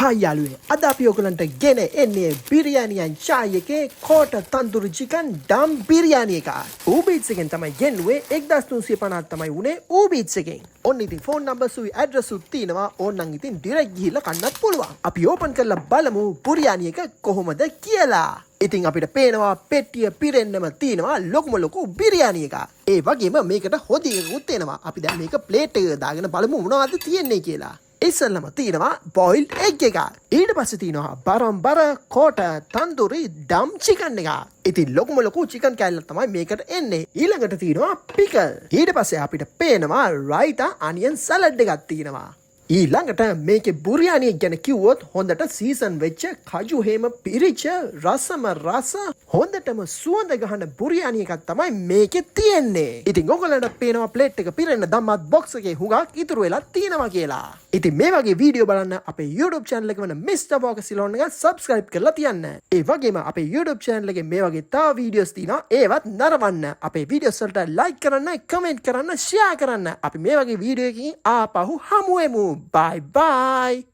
Hi yaluwe, ada අපි ඔයගලන්ට ගෙන එන්නේ බිරියානියන් chai එකේ කෝට තන්දුරු chicken dum බිරියානි එක. Uber Eats එකෙන් තමයි ගෙන්නුවේ 1350 තමයි උනේ Uber Eats එකෙන්. ඔන්න ඉතින් phone number සුයි address උත් තියෙනවා. ඕනනම් ඉතින් direct ගිහිල්ලා කන්නත් පුළුවන්. අපි open කරලා බලමු බිරියානි එක කොහොමද කියලා. ඉතින් අපිට පේනවා පෙට්ටිය පිරෙන්නම තියෙනවා ලොකුම ලොකු බිරියානි එක. ඒ වගේම මේකට හොදි එකකුත් එනවා. අපි දැන් මේක plate එක දාගෙන බලමු මොනවද තියෙන්නේ කියලා. ඉස්සෙල්ලම තියෙනවා boiled egg එක. ඊට පස්සේ තියෙනවා බරම්බර කෝට තන්දුරි dum chicken එක. ඉතින් ලොකුම ලොකු chicken කෑල්ල තමයි මේකට එන්නේ. ඊළඟට තියෙනවා pickle. ඊට පස්සේ අපිට පේනවා raita onion salad එකක් තියෙනවා. ඊළඟට මේකේ බුරියානි ගැන කිව්වොත් හොඳට සීසන් වෙච්ච කජු හේම පිරිච්ච රසම රස හොඳටම සුවඳ ගහන බුරියානි එකක් තමයි මේකේ තියෙන්නේ. ඉතින් ඔයගොල්ලන්ට පේනවා ප්ලේට් එක පිරෙන්න දැම්මත් බොක්ස් එකේ හුඟක් ඉතුරු වෙලා තියෙනවා කියලා. ඉතින් මේ වගේ වීඩියෝ බලන්න අපේ YouTube channel එක වන Mr. Walker Ceylon එක subscribe කරලා තියන්න. ඒ වගේම අපේ YouTube channel එකේ මේ වගේ තව වීඩියෝස් තියෙනවා ඒවත් නරඹන්න. අපේ වීඩියෝස් වලට like කරන්න, comment කරන්න, share කරන්න. අපි මේ වගේ වීඩියෝ එකකින් ආපහු හමු වෙමු. Bye bye.